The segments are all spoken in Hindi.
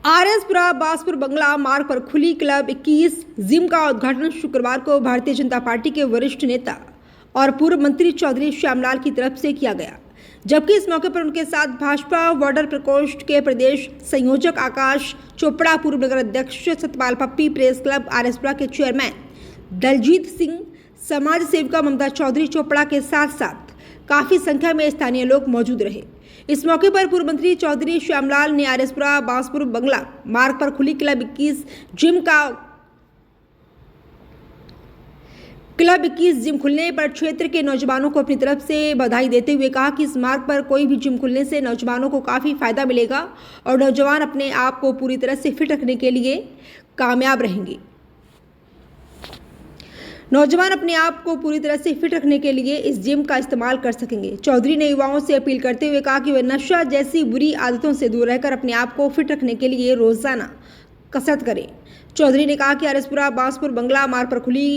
आरएसपुरा बासपुर बंगला मार्ग पर खुली क्लब 21 जिम का उद्घाटन शुक्रवार को भारतीय जनता पार्टी के वरिष्ठ नेता और पूर्व मंत्री चौधरी श्यामलाल की तरफ से किया गया, जबकि इस मौके पर उनके साथ भाजपा बॉर्डर प्रकोष्ठ के प्रदेश संयोजक आकाश चोपड़ा, पूर्व नगर अध्यक्ष सतपाल पप्पी, प्रेस क्लब आरएसपुरा के चेयरमैन दलजीत सिंह, समाज सेविका ममता चौधरी चोपड़ा के साथ साथ काफी संख्या में स्थानीय लोग मौजूद रहे। इस मौके पर पूर्व मंत्री चौधरी श्यामलाल ने आरएसपुरा बासपुर बंगला मार्ग पर खुली क्लब 21 जिम खुलने पर क्षेत्र के नौजवानों को अपनी तरफ से बधाई देते हुए कहा कि इस मार्ग पर कोई भी जिम खुलने से नौजवानों को काफी फायदा मिलेगा और नौजवान अपने आप को पूरी तरह से फिट रखने के लिए कामयाब रहेंगे। नौजवान अपने आप को पूरी तरह से फिट रखने के लिए इस जिम का इस्तेमाल कर सकेंगे। चौधरी ने युवाओं से अपील करते हुए कहा कि वे नशा जैसी बुरी आदतों से दूर रहकर अपने आप को फिट रखने के लिए रोजाना कसरत करें। चौधरी ने कहा कि आरएसपुरा बासपुर बंगला मार्ग पर खुली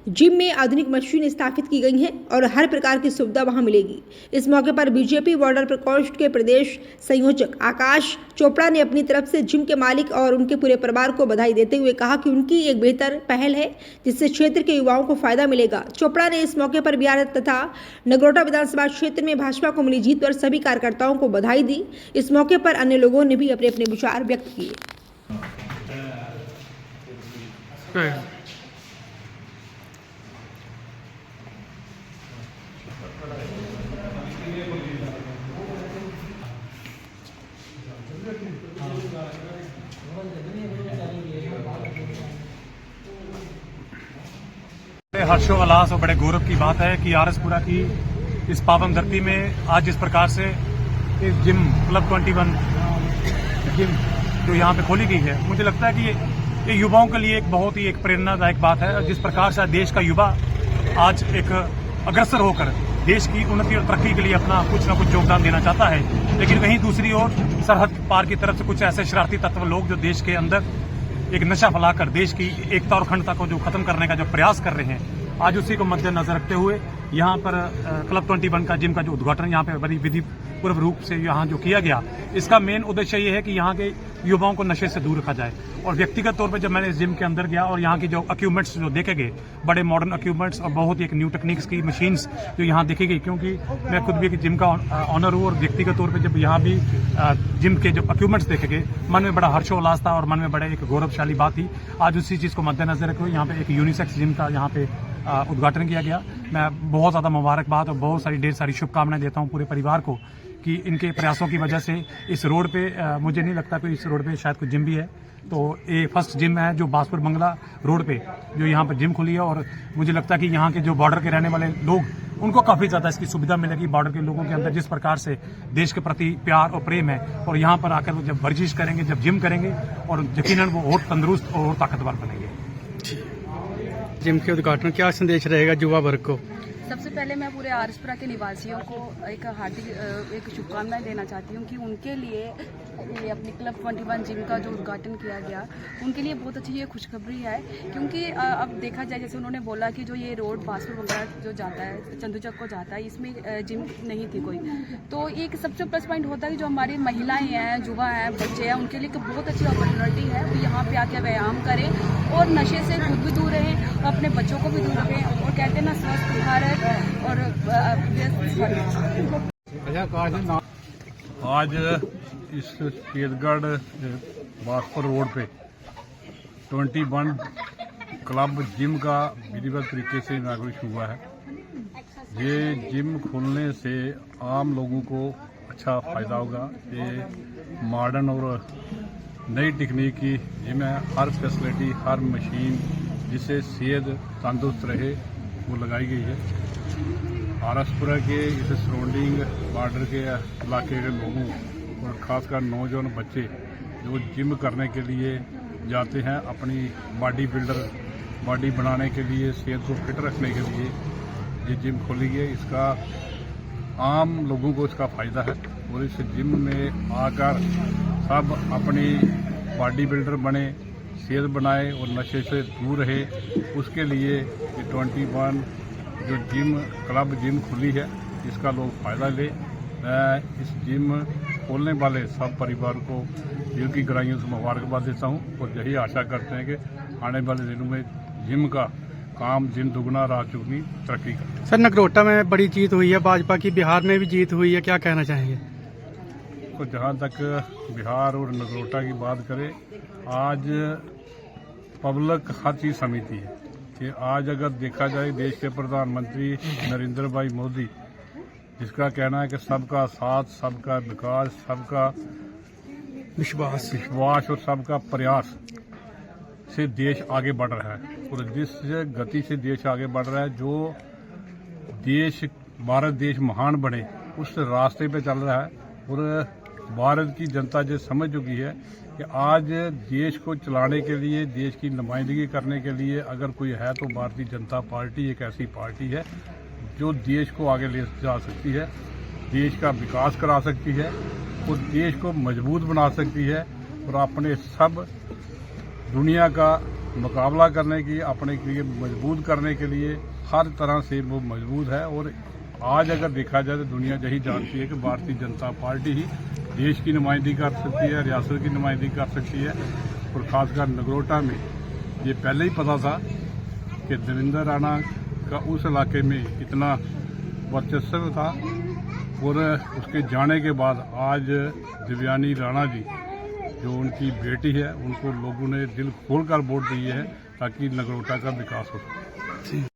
जिम में आधुनिक मशीन स्थापित की गई हैं और हर प्रकार की सुविधा वहां मिलेगी। इस मौके पर बीजेपी बॉर्डर प्रकोष्ठ के प्रदेश संयोजक आकाश चोपड़ा ने अपनी तरफ से जिम के मालिक और उनके पूरे परिवार को बधाई देते हुए कहा कि उनकी एक बेहतर पहल है जिससे क्षेत्र के युवाओं को फायदा मिलेगा। चोपड़ा ने इस मौके पर बिहार तथा नगरोटा विधानसभा क्षेत्र में भाजपा को मिली जीत पर सभी कार्यकर्ताओं को बधाई दी। इस मौके पर अन्य लोगों ने भी अपने अपने विचार व्यक्त किए। हर्षोल्लास और बड़े गौरव की बात है कि आरएसपुरा की इस पावन धरती में आज जिस प्रकार से इस जिम क्लब 21 जिम जो यहाँ पे खोली गई है, मुझे लगता है कि ये युवाओं के लिए एक बहुत ही एक प्रेरणादायक बात है। जिस प्रकार से देश का युवा आज एक अग्रसर होकर देश की उन्नति और तरक्की के लिए अपना कुछ न कुछ योगदान देना चाहता है, लेकिन वहीं दूसरी ओर सरहद पार की तरफ से कुछ ऐसे शरारती तत्व लोग जो देश के अंदर एक नशा फैलाकर देश की एकता और अखंडता को जो खत्म करने का जो प्रयास कर रहे हैं, आज उसी को मद्देनजर रखते हुए यहाँ पर क्लब 21 का जिम का जो उद्घाटन यहाँ पे बड़ी विधि पूर्व रूप से यहाँ जो किया गया, इसका मेन उद्देश्य ये है कि यहाँ के युवाओं को नशे से दूर रखा जाए। और व्यक्तिगत तौर पे जब मैंने इस जिम के अंदर गया और यहाँ की जो इक्विपमेंट्स जो देखे गए, बड़े मॉडर्न इक्विपमेंट्स और बहुत ही एक न्यू टेक्निक्स की मशीन्स जो यहाँ देखी गई, क्योंकि मैं खुद भी एक जिम का ऑनर हूँ और व्यक्तिगत तौर पर जब यहाँ भी जिम के जो इक्विपमेंट्स देखे गए, मन में बड़ा हर्षोल्लास था और मन में बड़ा एक गौरवशाली बात थी। आज उसी चीज़ को मद्देनजर रखते हुए यहाँ पे एक यूनिसेक्स जिम का यहाँ पे उद्घाटन किया गया। मैं बहुत ज़्यादा मुबारकबाद और बहुत सारी ढेर सारी शुभकामनाएं देता हूं पूरे परिवार को कि इनके प्रयासों की वजह से इस रोड पे मुझे नहीं लगता कि इस रोड पे शायद कोई जिम भी है, तो ये फर्स्ट जिम है जो बासपुर बंगला रोड पे जो यहाँ पर जिम खुली है। और मुझे लगता है कि यहाँ के जो बॉर्डर के रहने वाले लोग उनको काफ़ी ज़्यादा इसकी सुविधा मिलेगी। बॉर्डर के लोगों के अंदर जिस प्रकार से देश के प्रति प्यार और प्रेम है, और यहाँ पर आकर वो जब वर्जिश करेंगे, जब जिम करेंगे, और यकीनन वो और तंदुरुस्त और ताकतवर बनेंगे। जिम के उद्घाटन क्या संदेश रहेगा युवा वर्ग को? सबसे पहले मैं पूरे आरएसपुरा के निवासियों को एक हार्दिक एक शुभकामनाएं देना चाहती हूं कि उनके लिए ये अपनी क्लब 21 जिम का जो उद्घाटन किया गया, उनके लिए बहुत अच्छी ये खुशखबरी है। क्योंकि अब देखा जाए, जैसे उन्होंने बोला कि जो ये रोड बासपुर बंगला जो जाता है, चंदूचक को जाता है, इसमें जिम नहीं थी कोई, तो एक सबसे प्लस पॉइंट होता है कि जो हमारी महिलाएं हैं, युवा हैं, बच्चे हैं, उनके लिए एक बहुत अच्छी अपॉर्चुनिटी है। वो यहाँ पे आके व्यायाम करें और नशे से खुद भी दूर रहें और अपने बच्चों को भी दूर रखें। और कहते हैं ना, स्वस्थ भारत। और आज इस केतगढ़ बासपुर रोड पे 21 क्लब जिम का विधिवत तरीके से इनॉग्रेशन हुआ है। ये जिम खुलने से आम लोगों को अच्छा फ़ायदा होगा। ये मॉडर्न और नई टेक्निक की जिम है। हर फैसिलिटी, हर मशीन जिससे सेहत तंदुरुस्त रहे वो लगाई गई है। आरएसपुरा के इस सराउंडिंग बॉर्डर के इलाके के लोगों और ख़ासकर नौजवान बच्चे जो जिम करने के लिए जाते हैं, अपनी बॉडी बनाने के लिए, सेहत को फिट रखने के लिए ये जिम खोली है। इसका आम लोगों को इसका फ़ायदा है और इस जिम में आकर सब अपनी बॉडी बिल्डर बने, सेहत बनाए और नशे से दूर रहे। उसके लिए ये 21 जो जिम क्लब जिम खुली है, इसका लोग फ़ायदा ले। इस जिम खोलने वाले सब परिवार को दिल की गहराइयों से मुबारकबाद देता हूँ और यही आशा करते हैं कि आने वाले दिनों में जिम का काम दिन दुगना रात चुगनी तरक्की करे। सर नगरोटा में बड़ी जीत हुई है भाजपा की, बिहार में भी जीत हुई है, क्या कहना चाहेंगे? तो जहाँ तक बिहार और नगरोटा की बात करें, आज पब्लिक हर चीज़ समझती है कि आज अगर देखा जाए देश के प्रधानमंत्री नरेंद्र भाई मोदी, जिसका कहना है कि सबका साथ, सबका विकास, सबका विश्वास और सबका प्रयास से देश आगे बढ़ रहा है और जिस गति से देश आगे बढ़ रहा है, जो देश भारत देश महान बने उस रास्ते पे चल रहा है और भारत की जनता जो समझ चुकी है कि आज देश को चलाने के लिए, देश की नुमाइंदगी करने के लिए अगर कोई है तो भारतीय जनता पार्टी एक ऐसी पार्टी है जो देश को आगे ले जा सकती है, देश का विकास करा सकती है और देश को मजबूत बना सकती है और अपने सब दुनिया का मुकाबला करने की, अपने लिए मजबूत करने के लिए हर तरह से वो मजबूत है। और आज अगर देखा जाए तो दुनिया यही जानती है कि भारतीय जनता पार्टी ही देश की नुमाइंदगी कर सकती है, रियासत की नुमाइंदगी कर सकती है। और ख़ासकर नगरोटा में ये पहले ही पता था कि देवेंद्र राणा का उस इलाके में इतना वर्चस्व था और उसके जाने के बाद आज दिव्यानी राणा जी जो उनकी बेटी है, उनको लोगों ने दिल खोलकर वोट दिए है ताकि नगरोटा का विकास हो।